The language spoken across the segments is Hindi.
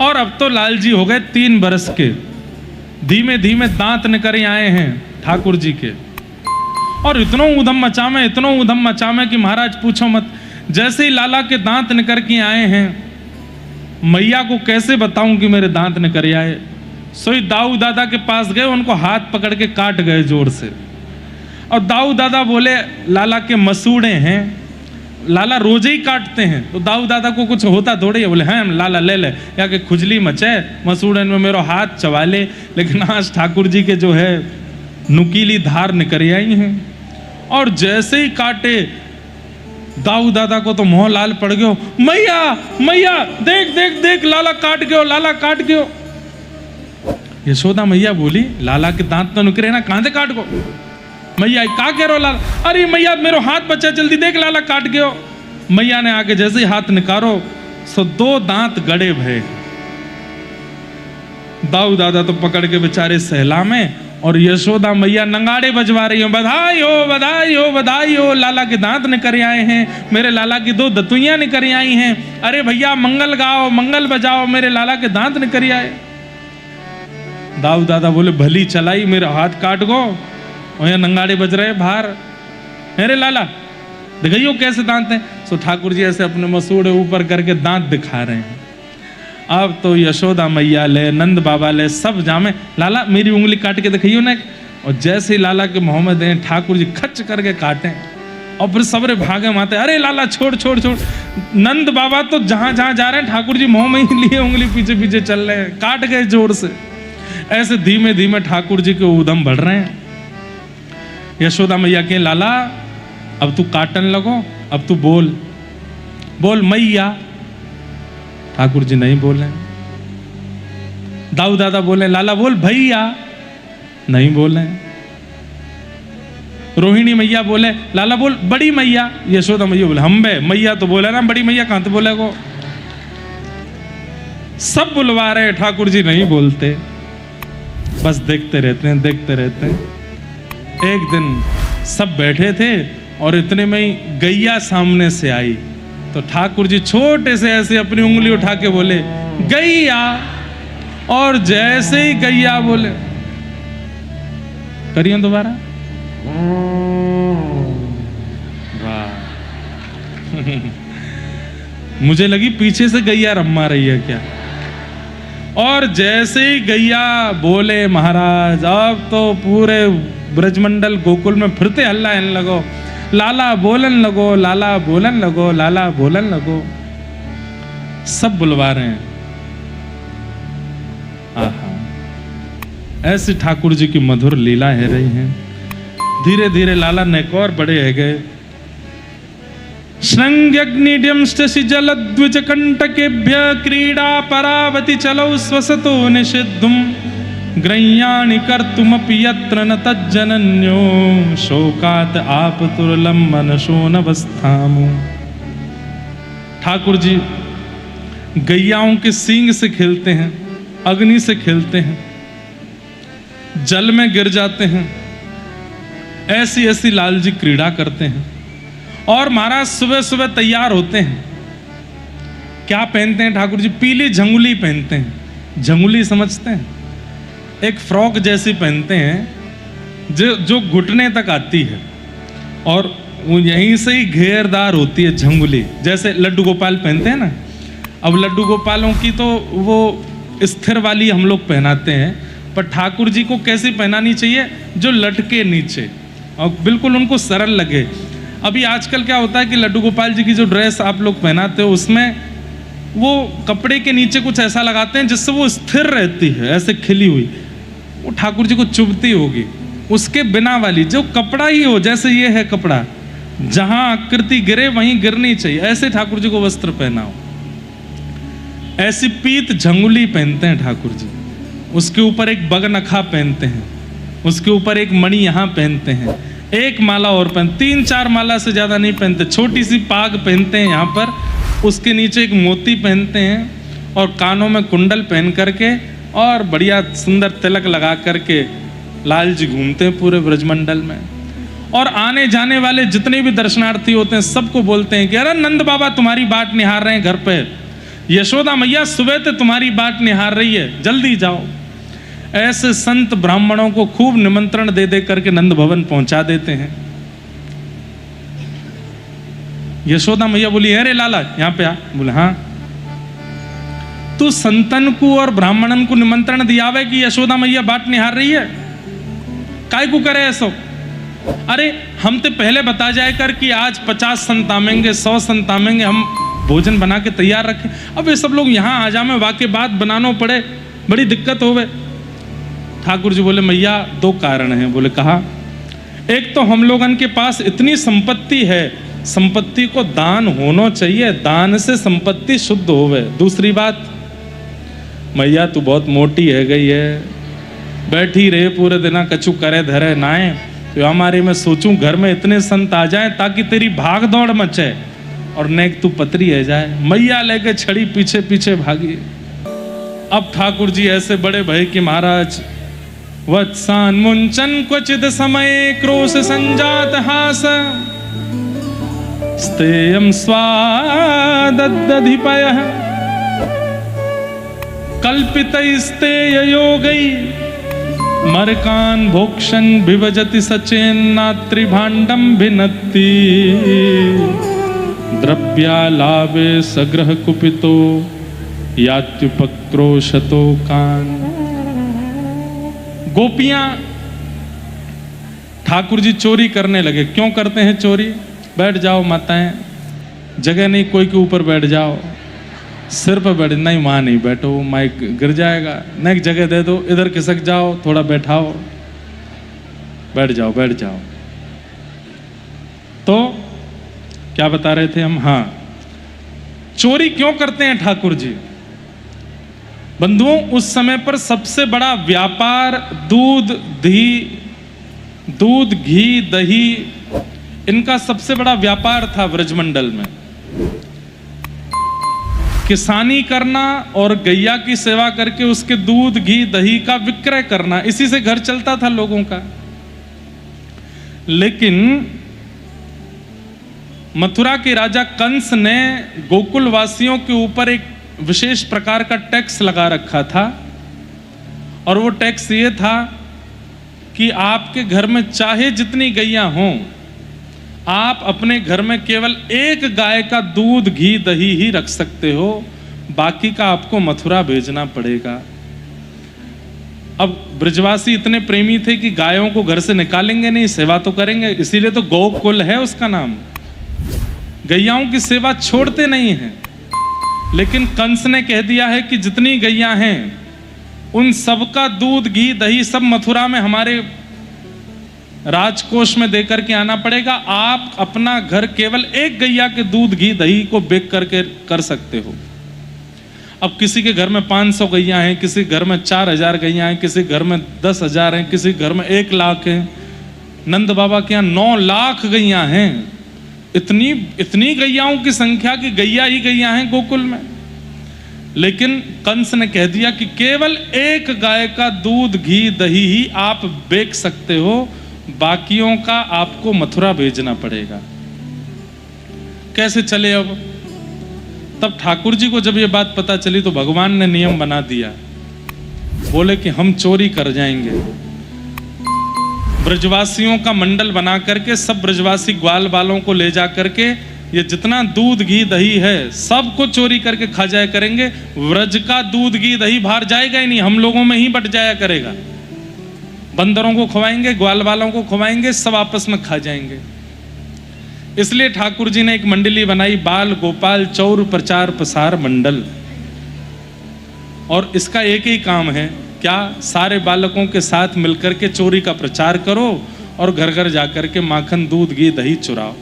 और अब तो लाल जी हो गए 3 बरस के, धीमे धीमे दांत निकल आए हैं ठाकुर जी के। और इतना ऊधम मचा में कि महाराज पूछो मत। जैसे ही लाला के दांत निकल के आए हैं, मैया को कैसे बताऊं कि मेरे दांत निकल आए। सोई दाऊ दादा के पास गए, उनको हाथ पकड़ के काट गए जोर से। और दाऊ दादा बोले लाला के मसूड़े हैं, लाला रोज ही काटते हैं। तो दाऊ दादा को कुछ होता थोड़ी है, बोले हैं लाला ले ले, या कि खुजली मचे मसूड़न में मेरा हाथ चबा ले। लेकिन आज ठाकुर जी के जो है नुकीली धार निकल आई हैं। और जैसे ही काटे दाऊ दादा को तो मोह लाल पड़ गयो। मैया मैया देख देख देख, लाला काट गयो, लाला काट गयो। यशोदा मैया बोली लाला के दांत तो निकले ना, कहां से काट गो। मैया का कह रहे हो लाला, अरे मैया मेरा हाथ बचा, जल्दी देख लाला काट गयो। मैया ने आके जैसे ही हाथ निकारो सो 2 दांत गड़े भये। दाऊ दादा तो पकड़ के बेचारे सहला में, और यशोदा मैया नंगाड़े बजवा रही हो, बधाई हो बधाई हो बधाई हो, लाला के दांत निकल आए हैं, मेरे लाला की 2 दतुइयां निकल आई हैं। अरे भैया मंगल गाओ मंगल बजाओ, मेरे लाला के दांत निकल आए। दाऊ दादा बोले भली चलाई, मेरा हाथ काट गो और यहाँ नंगाड़े बज रहे बाहर। अरे लाला दिखाइयो कैसे दांत हैं। सो ठाकुर जी ऐसे अपने मसूड़े ऊपर करके दांत दिखा रहे हैं। अब तो यशोदा मैया ले, नंद बाबा ले, सब जामे लाला मेरी उंगली काट के दिखाइयो ना। और जैसे ही लाला के मुंह में दें, ठाकुर जी खच करके काटें और फिर सबरे भागे माते, अरे लाला छोड़ छोड़ छोड़। नंद बाबा तो जहां जहां जा रहे हैं ठाकुर जी मुंह में ही लिए उंगली पीछे पीछे चल रहे हैं, काट गए जोर से। ऐसे धीमे धीमे ठाकुर जी के ऊधम बढ़ रहे हैं। यशोदा मैया के लाला अब तू काटन लगो, अब तू बोल बोल मैया। ठाकुर जी नहीं बोले। दाऊ दादा बोले लाला बोल भैया, नहीं बोले। रोहिणी मैया बोले लाला बोल बड़ी मैया। यशोदा मैया बोले हम बे मैया तो बोले ना, बड़ी मैया कहां तो बोले को। सब बुलवा रहे, ठाकुर जी नहीं बोलते, बस देखते रहते हैं देखते रहते हैं। एक दिन सब बैठे थे और इतने में ही गैया सामने से आई। तो ठाकुर जी छोटे से ऐसे अपनी उंगली उठा के बोले गैया। और जैसे ही गैया बोले, करिए दोबारा, वाह मुझे लगी पीछे से गैया रम्मा रही है क्या। और जैसे ही गैया बोले महाराज, अब तो पूरे ब्रजमंडल गोकुल में फिरते हल्ला हिलने लगो, लाला बोलन लगो लाला बोलन लगो लाला बोलन लगो। सब बुलवा रहे हैं। आहा, ऐसे ठाकुर जी की मधुर लीला है रही है। धीरे धीरे लाला नेक बड़े है गए। श्रृंग्यग्निड्यंष्टि जलद्विज कंटकेभ्य क्रीडा परावति चलौ स्वसतो निषिद्धुम ग्रह्याणि कर्तुमपि यत्र न तज्जनन्यो शोकात आपतुर्लम्बन शोनवस्थामु। ठाकुर जी गैयाओं के सींग से खेलते हैं, अग्नि से खेलते हैं, जल में गिर जाते हैं, ऐसी ऐसी लाल जी क्रीड़ा करते हैं। और महाराज सुबह सुबह तैयार होते हैं। क्या पहनते हैं ठाकुर जी? पीली झंगुली पहनते हैं। झंगुली समझते हैं? एक फ्रॉक जैसी पहनते हैं जो घुटने तक आती है और वो यहीं से ही घेरदार होती है झंगुली, जैसे लड्डू गोपाल पहनते हैं ना। अब लड्डू गोपालों की तो वो स्थिर वाली हम लोग पहनाते हैं, पर ठाकुर जी को कैसी पहनानी चाहिए? जो लटके नीचे और बिल्कुल उनको सरल लगे। अभी आजकल क्या होता है कि लड्डू गोपाल जी की जो ड्रेस आप लोग पहनाते हो उसमें वो कपड़े के नीचे कुछ ऐसा लगाते हैं जिससे वो स्थिर रहती है, ऐसे खिली हुई। वो ठाकुर जी को चुभती होगी। उसके बिना वाली जो कपड़ा ही हो, जैसे ये है कपड़ा, जहां आकृति गिरे वहीं गिरनी चाहिए, ऐसे ठाकुर जी को वस्त्र पहनाओ। ऐसी पीत झंगुली पहनते हैं ठाकुर जी। उसके ऊपर एक बगनखा पहनते हैं, उसके ऊपर एक मणि यहाँ पहनते हैं, एक माला और पहनते, 3-4 माला से ज्यादा नहीं पहनते। छोटी सी पाग पहनते हैं यहाँ पर, उसके नीचे एक मोती पहनते हैं और कानों में कुंडल पहन करके और बढ़िया सुंदर तिलक लगा करके लाल जी घूमते हैं पूरे ब्रजमंडल में। और आने जाने वाले जितने भी दर्शनार्थी होते हैं सबको बोलते हैं कि अरे नंद बाबा तुम्हारी बाट निहार रहे हैं घर पे। यशोदा मैया सुबह से तुम्हारी बाट निहार रही है, जल्दी जाओ। ऐसे संत ब्राह्मणों को खूब निमंत्रण दे दे करके नंद भवन पहुंचा देते हैं। यशोदा मैया बोली, अरे लाला यहां पे आ। बोले हाँ। तू संतन को और ब्राह्मणन को निमंत्रण दियावे कि यशोदा मैया बाट निहार रही है, काय को करे ऐसो? अरे हम तो पहले बता जाए कर कि आज 50 संत आमेंगे, 100 संत आमेंगे, हम भोजन बना के तैयार रखें। अब ये सब लोग यहाँ आ जामे, वाके बात बनाना पड़े, बड़ी दिक्कत होवे। ठाकुर जी बोले, मैया 2 कारण हैं। बोले कहा, एक तो हम लोगन के पास इतनी संपत्ति है, संपत्ति को दान होना चाहिए, दान से संपत्ति शुद्ध होवे। दूसरी बात, मैया तू बहुत मोटी है गई है, बैठी रहे पूरे दिन, कछु करे धरे नाए। तो हमारे मैं सोचूं घर में इतने संत आ जाएं ताकि तेरी भाग दौड़ मचे और नेक तू पतरी है जाए। मैया लेके छड़ी पीछे पीछे भागी। अब ठाकुर जी ऐसे बड़े भय कि महाराज, वत्सान मुंचन क्वचिद समय क्रोश संजात हास, स्तेयम स्वादधिपयः कल्पित स्तेय योगई, मरकान भोक्षण विभजति सचेन्नात्रि भांडम भिन्नति, द्रव्यालाभे सग्रह कुपितो यात्युपक्रोशतो कान। गोपियां ठाकुर जी चोरी करने लगे। क्यों करते हैं चोरी? बैठ जाओ माताएं, जगह नहीं, कोई के ऊपर बैठ जाओ, सिर पर बैठ, नहीं वहां नहीं बैठो, माइक गिर जाएगा, नहीं जगह दे दो, इधर खिसक जाओ, थोड़ा बैठाओ, बैठ जाओ बैठ जाओ। तो क्या बता रहे थे हम? हाँ, चोरी क्यों करते हैं ठाकुर जी? बंधुओं, उस समय पर सबसे बड़ा व्यापार दूध घी दही, इनका सबसे बड़ा व्यापार था ब्रजमंडल में। किसानी करना और गैया की सेवा करके उसके दूध घी दही का विक्रय करना, इसी से घर चलता था लोगों का। लेकिन मथुरा के राजा कंस ने गोकुल वासियों के ऊपर एक विशेष प्रकार का टैक्स लगा रखा था, और वो टैक्स ये था कि आपके घर में चाहे जितनी गैया हों, आप अपने घर में केवल 1 गाय का दूध घी दही ही रख सकते हो, बाकी का आपको मथुरा भेजना पड़ेगा। अब ब्रजवासी इतने प्रेमी थे कि गायों को घर से निकालेंगे नहीं, सेवा तो करेंगे, इसीलिए तो गोकुल है उसका नाम। गैयाओं की सेवा छोड़ते नहीं हैं। लेकिन कंस ने कह दिया है कि जितनी गैया हैं उन सबका दूध घी दही सब मथुरा में हमारे राजकोष में देकर के आना पड़ेगा। आप अपना घर केवल 1 गैया के दूध घी दही को बेच करके कर सकते हो। अब किसी के घर में 500 गैया हैं, किसी घर में 4000 गैया हैं, किसी घर में 10,000 हैं, किसी घर में 1 लाख हैं। नंद बाबा के यहाँ 9 लाख गैया हैं। इतनी गैयाओं की संख्या की गैया ही गैया हैं गोकुल में। लेकिन कंस ने कह दिया कि केवल 1 गाय का दूध घी दही ही आप बेच सकते हो, बाकियों का आपको मथुरा भेजना पड़ेगा। कैसे चले? अब तब ठाकुर जी को जब ये बात पता चली तो भगवान ने नियम बना दिया, बोले कि हम चोरी कर जाएंगे। ब्रजवासियों का मंडल बना करके सब ब्रजवासी ग्वाल बालों को ले जा करके ये जितना दूध घी दही है सबको चोरी करके खा जाया करेंगे। व्रज का दूध घी दही बाहर जाएगा ही नहीं, हम लोगों में ही बट जाया करेगा। बंदरों को खवाएंगे, ग्वाल बालों को खवाएंगे, सब आपस में खा जाएंगे। इसलिए ठाकुर जी ने एक मंडली बनाई, बाल गोपाल चौर प्रचार प्रसार मंडल। और इसका एक ही काम है, क्या? सारे बालकों के साथ मिलकर के चोरी का प्रचार करो और घर घर जाकर के माखन दूध घी दही चुराओ।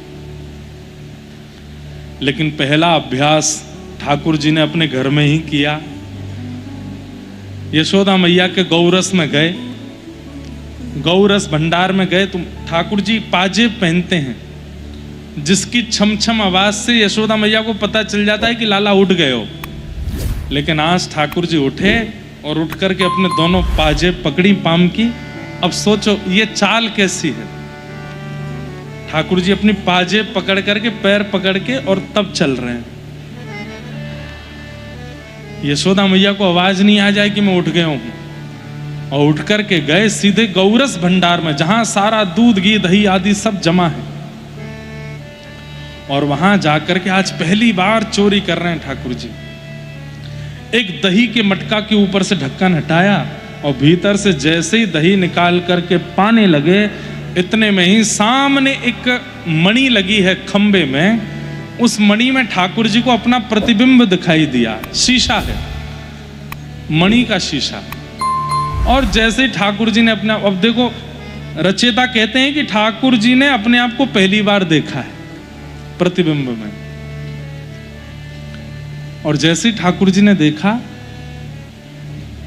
लेकिन पहला अभ्यास ठाकुर जी ने अपने घर में ही किया। यशोदा मैया के गौरस में गए, गौरस भंडार में गए तो ठाकुर जी पाजेब पहनते हैं, जिसकी छम छम आवाज से यशोदा मैया को पता चल जाता है कि लाला उठ गए हो। लेकिन आज ठाकुर जी उठे और उठ करके अपने दोनों पाजेब पकड़ी पाम की। अब सोचो ये चाल कैसी है। ठाकुर जी अपनी पाजेब पकड़ करके पैर पकड़ के और तब चल रहे हैं। यशोदा मैया को आवाज नहीं आ जाए कि मैं उठ गया हूं, और उठ करके गए सीधे गौरस भंडार में, जहां सारा दूध घी दही आदि सब जमा है, और वहां जाकर के आज पहली बार चोरी कर रहे हैं ठाकुर जी। एक दही के मटका के ऊपर से ढक्कन हटाया और भीतर से जैसे ही दही निकाल करके पाने लगे, इतने में ही सामने एक मणि लगी है खंबे में, उस मणि में ठाकुर जी को अपना प्रतिबिंब दिखाई दिया। शीशा है, मणि का शीशा। और जैसे ही ठाकुर जी ने अपना, अब देखो रचयिता कहते हैं कि ठाकुर जी ने अपने आप को पहली बार देखा है प्रतिबिंब में, और जैसे ही ठाकुर जी ने देखा,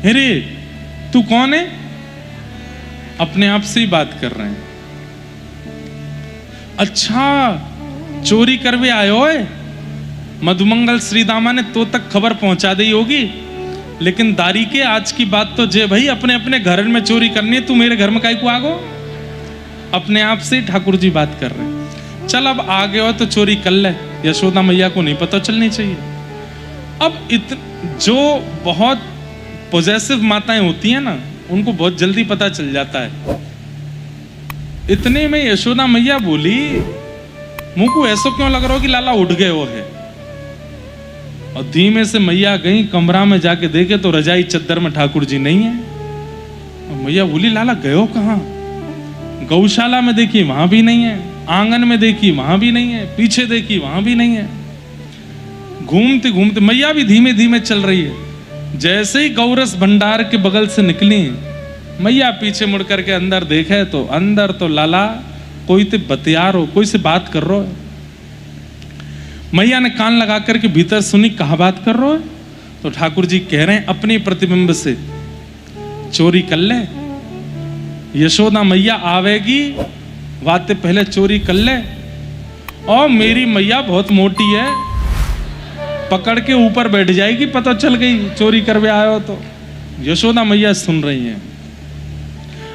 अरे तू कौन है, अपने आप से ही बात कर रहे हैं। अच्छा चोरी करवे आयो है, मधुमंगल श्रीदामा ने तो तक खबर पहुंचा दी होगी, लेकिन दारी के आज की बात तो जे भाई अपने अपने घर में चोरी करनी है, तू मेरे घर में काहे को आगो। अपने आप से ठाकुर जी बात कर रहे हैं। चल अब आ गए हो तो चोरी कर ले, यशोदा मैया को नहीं पता चलनी चाहिए। अब जो बहुत पॉजेसिव माताएं होती हैं ना, उनको बहुत जल्दी पता चल जाता है। इतने में यशोदा मैया बोली, मुंह को ऐसा क्यों लग रहा हो कि लाला उठ गए हो है। और धीमे से मैया गई कमरा में, जाके देखे तो रजाई चद्दर में ठाकुर जी नहीं है। और मैया बोली, लाला गए हो कहां। गौशाला में देखी वहां भी नहीं है, आंगन में देखी वहां भी नहीं है, पीछे देखी वहां भी नहीं है। घूमते घूमते मैया भी धीमे धीमे चल रही है। जैसे ही गौरस भंडार के बगल से निकली, मैया पीछे मुड़ करके अंदर देखे तो अंदर तो लाला कोई तो बतियार हो, कोई से बात कर रहा है। मैया ने कान लगा करके भीतर सुनी, कहा बात कर रहा है। तो ठाकुर जी कह रहे हैं, अपने प्रतिबिंब से चोरी कर ले, यशोदा मैया आवेगी वाते पहले चोरी कर ले। और मेरी मैया बहुत मोटी है, पकड़ के ऊपर बैठ जाएगी, पता चल गई चोरी करवे आयो तो। यशोदा मैया सुन रही हैं।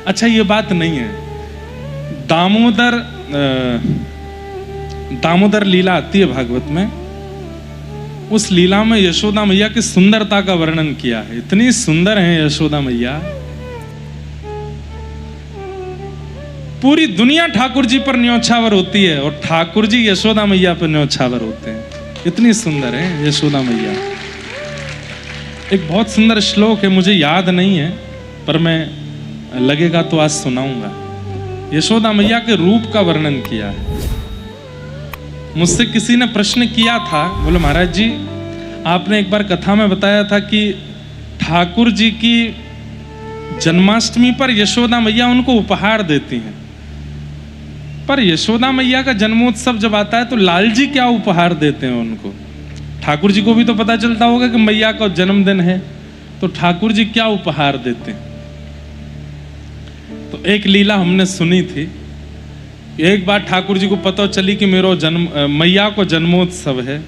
अच्छा ये बात नहीं है, दामोदर लीला आती है भागवत में, उस लीला में यशोदा मैया की सुंदरता का वर्णन किया है। इतनी सुंदर है यशोदा मैया, पूरी दुनिया ठाकुर जी पर न्योछावर होती है और ठाकुर जी यशोदा मैया पर न्योछावर होते हैं। इतनी सुंदर है यशोदा मैया। एक बहुत सुंदर श्लोक है, मुझे याद नहीं है, पर मैं लगेगा तो आज सुनाऊंगा। यशोदा मैया के रूप का वर्णन किया है। मुझसे किसी ने प्रश्न किया था, बोले महाराज जी आपने एक बार कथा में बताया था कि ठाकुर जी की जन्माष्टमी पर यशोदा मैया उनको उपहार देती हैं, पर यशोदा मैया का जन्मोत्सव जब आता है तो लाल जी क्या उपहार देते हैं उनको। ठाकुर जी को भी तो पता चलता होगा कि मैया का जन्मदिन है, तो ठाकुर जी क्या उपहार देते हैं। तो एक लीला हमने सुनी थी, एक बार ठाकुर जी को पता चली कि मेरा मैया को जन्मोत्सव है,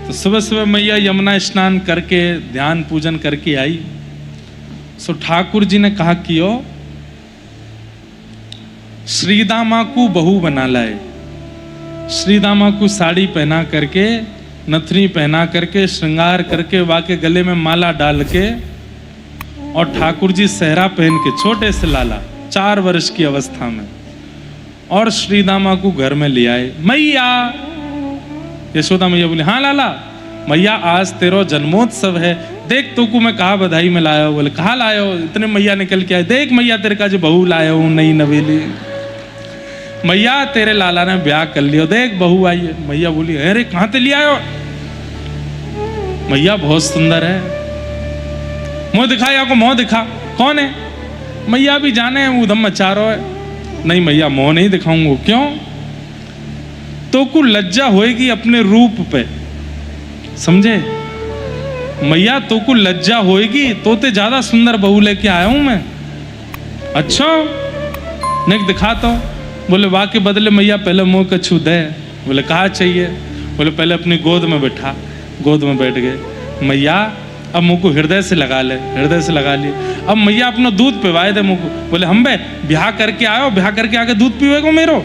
तो सुबह सुबह मैया यमुना स्नान करके ध्यान पूजन करके आई। सो ठाकुर जी ने कहा कि ओ श्रीदामा को बहू बना लाए, श्रीदामा को साड़ी पहना करके, नथनी पहना करके, श्रृंगार करके, वाके गले में माला डाल के, और ठाकुर जी सहरा पहन के, छोटे से लाला 4 वर्ष की अवस्था में, और श्रीदामा को घर में ले आए। मैया, यशोदा मैया बोली, हाँ लाला, मैया आज तेरा जन्मोत्सव है, देख तो को मैं कहा बधाई में लाया हो। बोले कहा लाया हो। इतने मैया निकल के आए, देख मैया तेरे का जो बहू लाया हूं नई नवेली, मैया तेरे लाला ने ब्याह कर लियो, देख बहू आई है। मैया बोली अरे कहां ते ले आयो। मैया बहुत सुंदर है, मुंह दिखाया को मुंह दिखा, कौन है। मैया भी जाने उधम मचा रहा है। नहीं मैया मुंह नहीं दिखाऊंगा। क्यों। तो को लज्जा होएगी अपने रूप पे, समझे। मैया तो को लज्जा होएगी, तो ते ज्यादा सुंदर बहू लेके आया हूं मैं। अच्छा नहीं दिखा तो। बोले वाह के बदले मैया पहले मुंह का छू दे। बोले कहा चाहिए। बोले पहले अपनी गोद में बैठा। गोद में बैठ गए। मैया अब मुंह को हृदय से लगा ले, हृदय से लगा लिए। अब मैया अपना दूध पिवाए दे मुंह को। बोले हम बे ब्याह करके आयो, ब्याह करके आके दूध पीवेगो मेरो।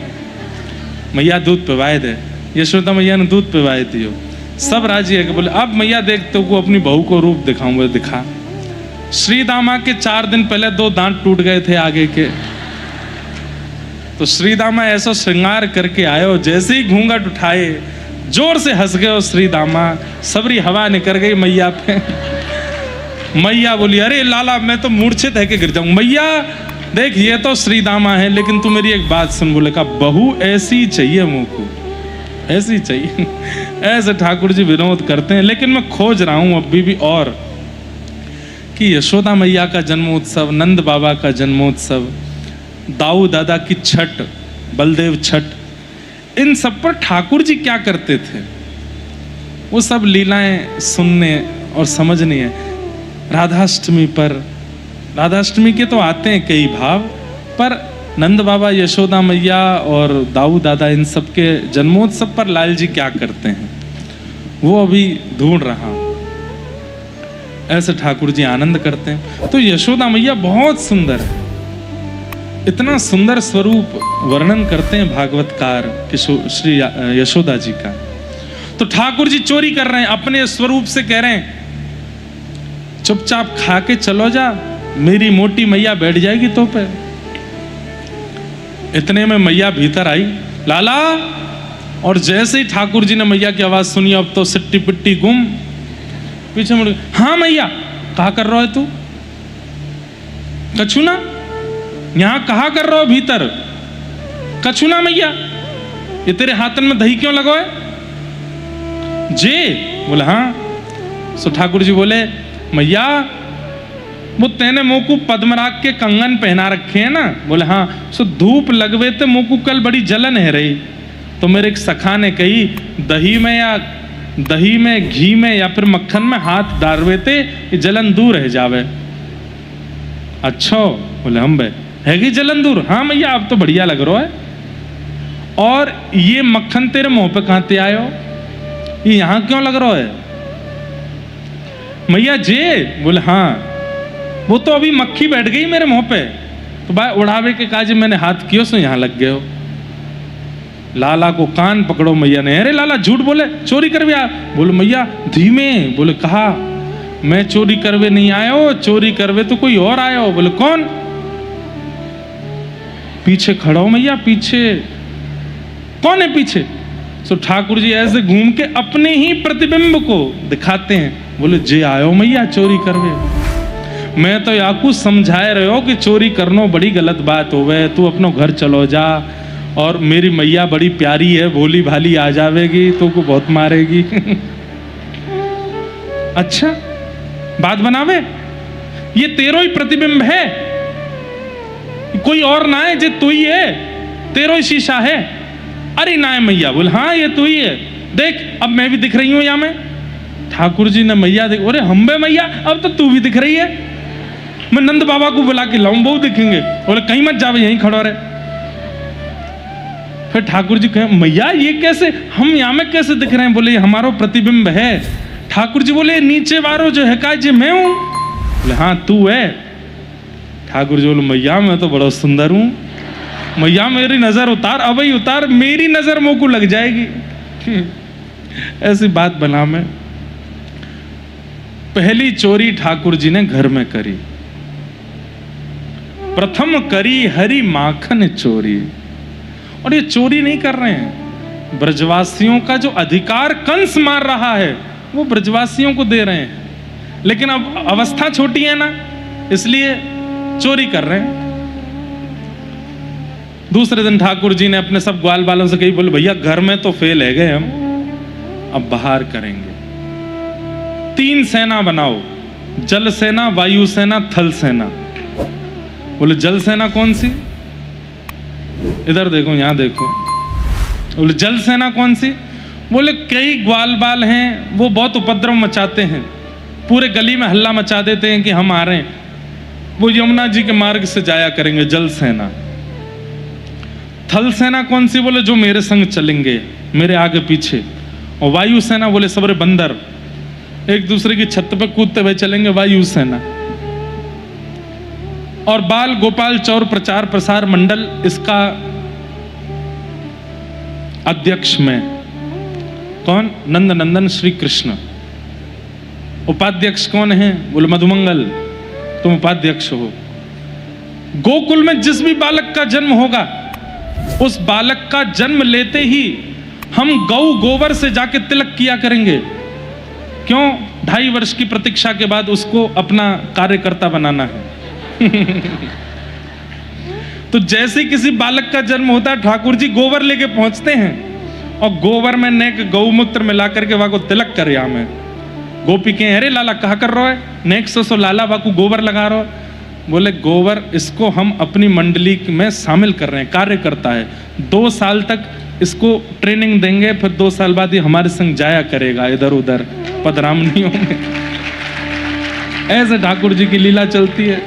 मैया दूध पिवाए दे। यशोदा मैया ने दूध पिवाए दियो। सब राजी है कि बोले अब मैया देख तो को अपनी बहू को रूप दिखाऊं। बोले दिखा। श्री दामा के 4 दिन पहले 2 दांत टूट गए थे आगे के, तो श्री दामा ऐसा श्रृंगार करके आयो, जैसे ही घूंघट उठाए जोर से हंस गए श्री दामा, सबरी हवा निकल गई मैया पे। मैया बोली अरे लाला मैं तो मूर्छित है कि गिर जाऊं। मैया देख ये तो श्री दामा है, लेकिन तू मेरी एक बात सुन। बोले का बहू ऐसी चाहिए मुझको, ऐसी चाहिए। ऐसे ठाकुर जी विनोद करते हैं, लेकिन मैं खोज रहा हूं अभी भी और कि यशोदा मैया का जन्मोत्सव, नंद बाबा का जन्मोत्सव, दाऊ दादा की छठ, बलदेव छठ, इन सब पर ठाकुर जी क्या करते थे वो सब लीलाएं सुनने और समझनी है। राधाष्टमी पर, राधाष्टमी के तो आते हैं कई भाव, पर नंद बाबा, यशोदा मैया और दाऊ दादा इन सब के जन्मोत्सव पर लाल जी क्या करते हैं वो अभी ढूंढ रहा हूं। ऐसे ठाकुर जी आनंद करते हैं। तो यशोदा मैया बहुत सुंदर है, इतना सुंदर स्वरूप वर्णन करते हैं भागवतकार श्री यशोदा जी का। तो ठाकुर जी चोरी कर रहे हैं, अपने स्वरूप से कह रहे हैं चुपचाप खा के चलो जा, मेरी मोटी मैया बैठ जाएगी तो पे। इतने में मैया भीतर आई, लाला, और जैसे ही ठाकुर जी ने मैया की आवाज सुनी अब तो सिट्टी पिट्टी गुम, पीछे मुड़, हाँ मैया कहा कर रहा है तू? कछु ना, यहां कहा कर रहा हो भीतर? कछु ना मैया, ये तेरे हाथन में दही क्यों लगो है जे? बोले हाँ। सो ठाकुर जी बोले मैया वो तेने मोकू पद्मराग के कंगन पहना रखे हैं ना? बोले हाँ। सो धूप लगवे ते मोकू कल बड़ी जलन है रही, तो मेरे एक सखा ने कही दही में घी में या फिर मक्खन में हाथ डालवे ते ये जलन दूर रह जावे। अच्छा। बोले हम बे है कि जलन दूर? हाँ मैया अब तो बढ़िया लग रहा है। और ये मक्खन तेरे मुंह पे कहां ते आयो? ये यहां क्यों लग रहा है मैया जे? बोले हाँ। वो तो अभी मक्खी बैठ गई मेरे मुंह पे, तो भाई उड़ावे के काज मैंने हाथ कियो सो यहां लग गए हो। लाला को कान पकड़ो मैया ने, अरे लाला झूठ बोले, चोरी करवे आ? बोले मैया धीमे। बोले कहा मैं चोरी करवे नहीं आयो, चोरी करवे तो कोई और आयो। बोले कौन? पीछे खड़ा हो मैया, पीछे। कौन है पीछे? सो ठाकुर जी ऐसे घूम के अपने ही प्रतिबिंब को दिखाते हैं। बोले जे आयो मैया चोरी करवे। मैं तो याकू समझाए रहे हो कि चोरी करनो बड़ी गलत बात होवे, तू अपनो घर चलो जा, और मेरी मैया बड़ी प्यारी है, भोली भाली आ जावेगी तो को बहुत मारेगी। अच्छा बात बनावे, ये तेरो ही प्रतिबिंब है, कोई और ना है, जे तू ही है, तेरो ही शीशा है। अरे ना है मैया। बोले हाँ ये तू ही है, देख अब मैं भी दिख रही हूं यहां में। ठाकुर जी ने मैया देख, अरे हम बे मैया अब तो तू भी दिख रही है, मैं नंद बाबा को बुला के लाऊं, बहुत दिखेंगे। बोले कहीं मत जावे, यहीं खड़ो रहे। फिर ठाकुर जी कहे मैया ये कैसे, हम यहां में कैसे दिख रहे हैं? बोले हमारो प्रतिबिंब है। ठाकुर जी बोले नीचे वारो जो है का जे मैं हूं? बोले हाँ तू है। ठाकुर जी बोले मैया मैं तो बड़ा सुंदर हूं, मैया मेरी नजर उतार, अब ही उतार, मेरी नजर मुंह को लग जाएगी। ऐसी बात बना मैं। पहली चोरी ठाकुर जी ने घर में करी, प्रथम करी हरि माखन चोरी। और ये चोरी नहीं कर रहे हैं, ब्रजवासियों का जो अधिकार कंस मार रहा है वो ब्रजवासियों को दे रहे हैं, लेकिन अब अवस्था छोटी है ना, इसलिए चोरी कर रहे हैं। दूसरे दिन ठाकुर जी ने अपने सब ग्वाल बालों से कही, बोले भैया घर में तो फेल है गए हम, अब बाहर करेंगे। 3 सेना बनाओ, जल सेना, वायु सेना, थल सेना। बोले जल सेना कौन सी? इधर देखो, यहां देखो। बोले जल सेना कौन सी? बोले कई ग्वाल बाल हैं, वो बहुत उपद्रव मचाते हैं, पूरे गली में हल्ला मचा देते हैं कि हम आ रहे हैं, वो यमुना जी के मार्ग से जाया करेंगे, जल सेना। थल सेना कौन सी? बोले जो मेरे संग चलेंगे, मेरे आगे पीछे। और वायु सेना बोले सबरे बंदर एक दूसरे की छत पे कूदते हुए चलेंगे, वायु सेना। और बाल गोपाल चौर प्रचार प्रसार मंडल, इसका अध्यक्ष में। कौन? नंद नंदन श्री कृष्ण। उपाध्यक्ष कौन है? बोले मधुमंगल, तुम उपाध्यक्ष हो। गोकुल में जिस भी बालक का जन्म होगा, उस बालक का जन्म लेते ही हम गौ गोबर से जाके तिलक किया करेंगे। क्यों? 2.5 वर्ष की प्रतीक्षा के बाद उसको अपना कार्यकर्ता बनाना है। तो जैसे ही किसी बालक का जन्म होता है, ठाकुर जी गोबर लेके पहुंचते हैं और गोबर में नेक गौमूत्र मिला करके वहां को तिलक कर या में गोपी के, अरे लाला कहा कर रहा है? नेक सो लाला बाकू गोबर लगा रहा है। बोले गोबर इसको हम अपनी मंडली में शामिल कर रहे हैं, कार्य करता है। 2 साल तक इसको ट्रेनिंग देंगे, फिर 2 साल बाद ये हमारे संग जाया करेगा इधर उधर पदरामनियों में। ऐसे ठाकुर जी की लीला चलती है।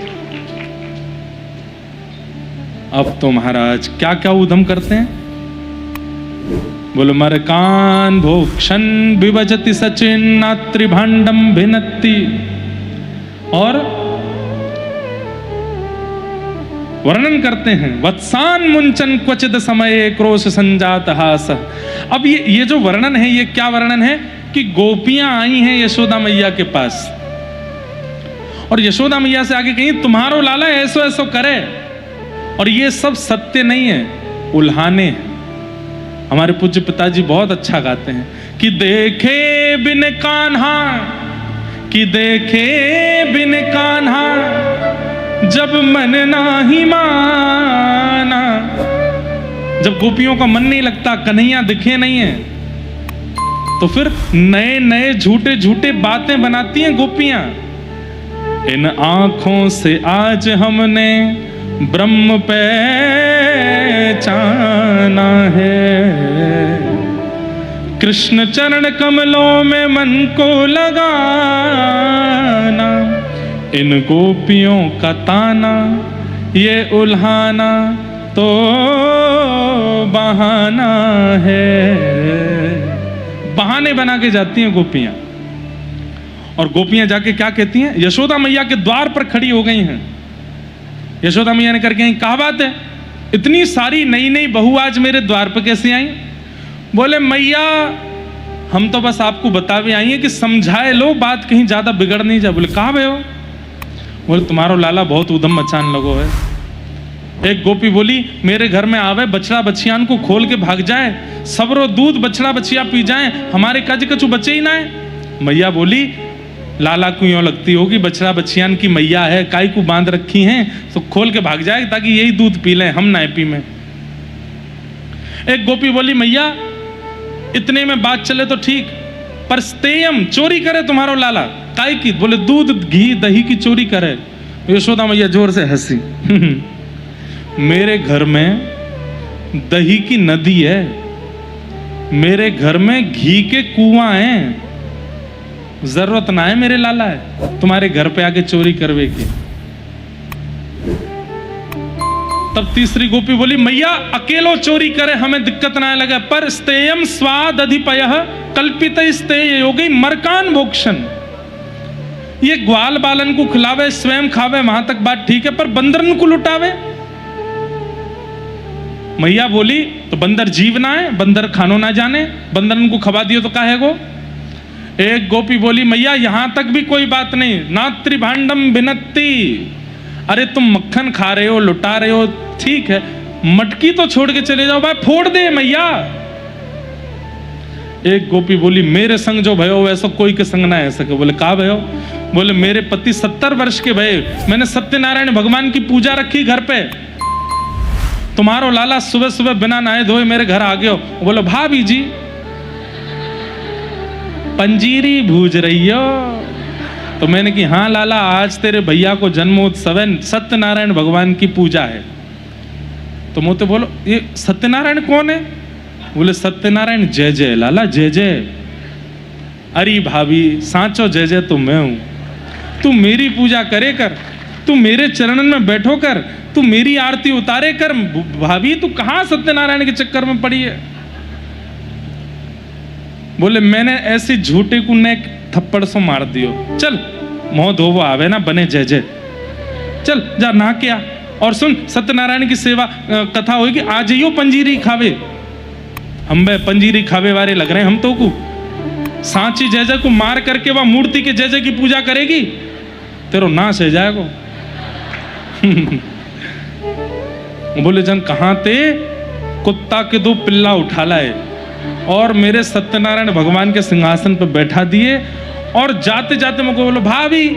अब तो महाराज क्या क्या उधम करते हैं। बोलो मरकान भोक्षण विभजति सचिन नात्रिभांडम भिन्नति, और वर्णन करते हैं वत्सान मुंचन क्वचित समय क्रोश संजात हास। अब ये जो वर्णन है, ये क्या वर्णन है कि गोपियां आई हैं यशोदा मैया के पास और यशोदा मैया से आगे कहीं तुम्हारो लाला ऐसो ऐसो करे, और ये सब सत्य नहीं है, उल्हाने हैं। हमारे पूज्य पिताजी बहुत अच्छा गाते हैं कि देखे बिन कान्हा, कि देखे बिन कान्हा जब मन नाही माना। जब गोपियों का मन नहीं लगता, कन्हैया दिखे नहीं है, तो फिर नए नए झूठे झूठे बातें बनाती हैं गोपियां। इन आंखों से आज हमने ब्रह्म पहचाना है, कृष्ण चरण कमलों में मन को लगाना। इन गोपियों का ताना ये उल्हाना तो बहाना है। बहाने बना के जाती हैं गोपियां, और गोपियां जाके क्या कहती हैं? यशोदा मैया के द्वार पर खड़ी हो गई हैं। यशोदा मैया ने करके कहा बात है, इतनी सारी नई नई बहू आज मेरे द्वार पर कैसे आई? बोले मैया हम तो बस आपको बतावे आई हैं कि समझाए लो, बात कहीं ज्यादा बिगड़ नहीं जाए। बोले कहाँ भयो? बोले तुम्हारो लाला बहुत उधम मचान लगो है। एक गोपी बोली मेरे घर में आवे, बछड़ा बछियान को खोल के भाग जाए, सबरो दूध बछड़ा बछिया पी जाए, हमारे काज कछु बचे ही ना है। मैया बोली लाला को यूं लगती होगी बछड़ा बछियान की मैया है, काई को बांध रखी हैं, तो खोल के भाग जाए ताकि यही दूध पी लें, हम ना पी में। एक गोपी बोली मैया इतने में बात चले तो ठीक, पर स्तेयम चोरी करे तुम्हारो लाला, काई की? बोले दूध घी दही की चोरी करे। यशोदा मैया जोर से हंसी। मेरे घर में दही की नदी है, मेरे घर में घी के कुआं हैं, जरूरत ना है मेरे लाला है तुम्हारे घर पे आके चोरी करवे की। तब तीसरी गोपी बोली मैया अकेलो चोरी करे हमें दिक्कत ना लगे, पर स्तेयम स्वाद अधिपयः कल्पित स्तेय हो गई मरकान भोक्षण। ये ग्वाल बालन को खिलावे स्वयं खावे वहां तक बात ठीक है, पर बंदरन को लुटावे। मैया बोली तो बंदर जीव ना है, बंदर खानो ना जाने, बंदरन को खवा दियो तो काहे गो। एक गोपी बोली मैया यहां तक भी कोई बात नहीं, नात्री भांडम भिन्नति। अरे तुम मक्खन खा रहे हो, लुटा रहे हो, ठीक है, मटकी तो छोड़ के चले जाओ, भाई फोड़ दे मैया। एक गोपी बोली मेरे संग जो भयो वैसा कोई के संग ना है सके। बोले का भयो? बोले मेरे पति 70 वर्ष के भये, मैंने सत्यनारायण भगवान की पूजा रखी घर पे, तुम्हारो लाला सुबह सुबह बिना नहाए धोए मेरे घर आ गए हो। बोले भाभी जी पंजीरी भूज रही हो? तो मैंने कि हाँ लाला आज तेरे भैया को जन्मोत्सव है, सत्यनारायण भगवान की पूजा है। तो मोते बोलो ये सत्यनारायण कौन है? बोले सत्यनारायण जय जय लाला जय जय। अरे भाभी सांचो जय जय तो मैं हूं, तू मेरी पूजा करे कर, तू मेरे चरणन में बैठो कर, तू मेरी आरती उतारे कर। भाभी तू कहां सत्यनारायण के चक्कर में पड़ी है? बोले मैंने ऐसी झूठे को ने थप्पड़ सो मार दियो, चल मोह धोवो आवे ना बने जय जय, चल जा नहा के आ। और सुन सत्यनारायण की सेवा कथा होगी, आ जाइयो पंजीरी खावे, हम बे पंजीरी खावे वाले लग रहे हैं हम तो को। सांची जय जय को मार करके वह मूर्ति के जय जय की पूजा करेगी, तेरो नाश है जाएगो। बोले जन कहाँ ते कुत्ता के 2 पिल्ला उठा लाए और मेरे सत्यनारायण भगवान के सिंहासन पर बैठा दिए, और जाते जाते मुझको बोलो भाभी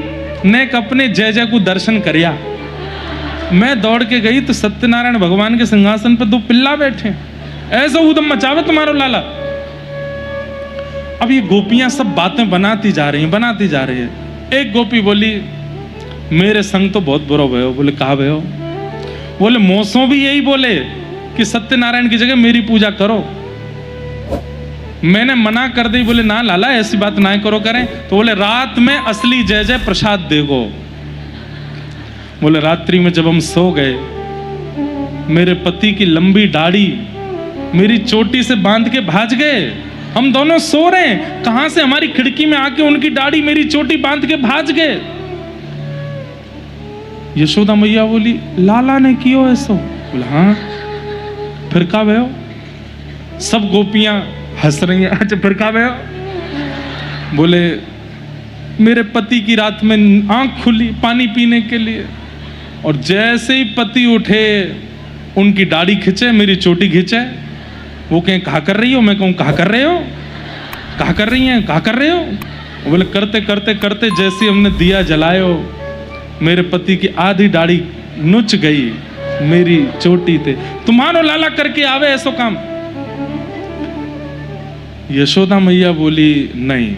ने अपने जय जय को दर्शन करिया। मैं दौड़ के गई तो सत्यनारायण भगवान के सिंहासन पर 2 पिल्ला बैठे, ऐसा उदम मचावे तुम्हारो लाला। अब ये गोपियां सब बातें बनाती जा रही है। एक गोपी बोली मेरे संग तो बहुत बुरा भयो। बोले कहा भयो? बोले मौसों भी यही बोले कि सत्यनारायण की जगह मेरी पूजा करो। मैंने मना कर दी, बोले ना लाला ऐसी बात ना करो करें। तो बोले रात में असली जय जय प्रसाद देगो। बोले रात्रि में जब हम सो गए, मेरे पति की लंबी दाढ़ी मेरी चोटी से बांध के भाज गए। हम दोनों सो रहे हैं, कहां से हमारी खिड़की में आके उनकी दाढ़ी मेरी चोटी बांध के भाज गए। यशोदा मैया बोली लाला ने कियो ऐसो? बोले हाँ। फिर का भयो? सब गोपियां हंस रही हैं। अच्छा फिर का भयो? बोले मेरे पति की रात में आंख खुली पानी पीने के लिए, और जैसे ही पति उठे उनकी दाढ़ी खींचे, मेरी चोटी खींचे। वो कहें कहा कर रही हो? मैं कहूँ कहा कर रहे हो? कहा कर रही हैं? कहा कर रहे हो? बोले करते करते करते जैसे हमने दिया जलायो, मेरे पति की आधी दाढ़ी नुच गई मेरी चोटी थे। तुम्हारो लाला करके आवे ऐसो काम? यशोदा मैया बोली नहीं।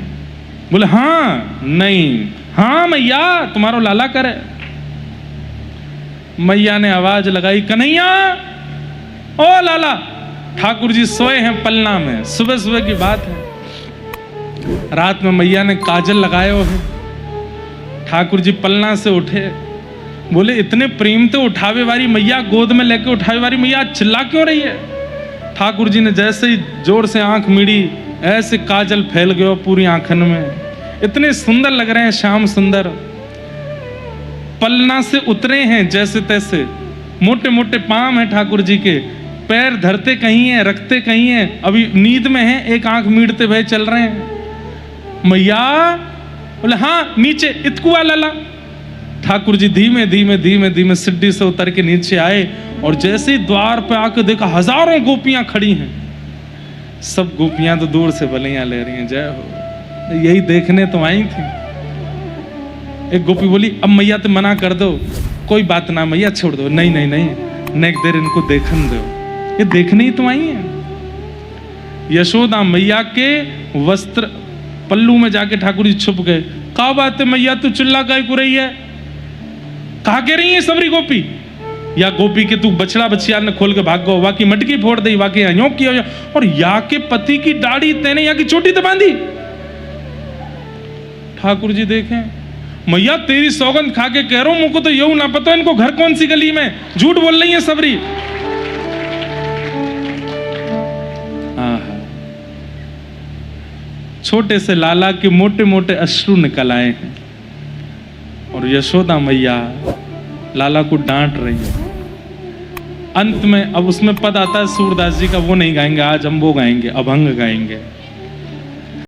बोले हाँ नहीं, हाँ मैया तुम्हारो लाला करे। मैया ने आवाज लगाई कन्हैया ओ लाला। ठाकुर जी सोए हैं पलना में, सुबह सुबह की बात है। रात में मैया ने काजल लगाए है। ठाकुर जी पलना से उठे, बोले इतने प्रेम तो उठावे वाली मैया, गोद में लेके उठावे वाली मैया चिल्ला क्यों रही है? ठाकुर जी ने जैसे ही जोर से आंख मिड़ी, ऐसे काजल फैल गयो पूरी आंखन में। इतने सुंदर लग रहे हैं, श्याम सुंदर। पलना से उतरे हैं जैसे तैसे, मोटे मोटे पांव हैं ठाकुर जी के, पैर धरते कहीं हैं रखते कहीं हैं, अभी नींद में हैं, एक आंख मीड़ते हुए चल रहे हैं। मैया बोले हाँ नीचे इतकुआ लाला। ठाकुर जी धीमे धीमे धीमे धीमे सीढ़ी से उतर के नीचे आए, और जैसे ही द्वार पे आके देखा हजारों गोपियां खड़ी हैं। सब गोपियां तो दूर से बलियां ले रही हैं, जय हो, यही देखने तो आई थी। एक गोपी बोली अब मैया तो मना कर दो, कोई बात ना मैया छोड़ दो। नहीं नहीं नहीं, नेक देर इनको देखन दो, ये देखने ही तो आई है। यशोदा मैया के वस्त्र पल्लू में जाके ठाकुर जी छुप गए। का बात है मैया तू चिल्ला काय को रही है? कहा के रही है सबरी गोपी? या गोपी के तू बछड़ा बछिया ने खोल के भाग गो, वाकी मटकी फोड़ दी, वाकी अयों किया, और या के पति की दाढ़ी तेने या की चोटी तो बांधी। ठाकुर जी देखें, मैया तेरी सौगंध खा के कह रहा हूं, मुझको तो यू ना पता इनको घर कौन सी गली में, झूठ बोल रही है सबरी। छोटे से लाला के मोटे मोटे अश्रु निकल आए हैं, और यशोदा मैया लाला को डांट रही है। अंत में अब उसमें पद आता है सूरदास जी का, वो नहीं गाएंगे आज, हम वो गाएंगे, अभंग गाएंगे।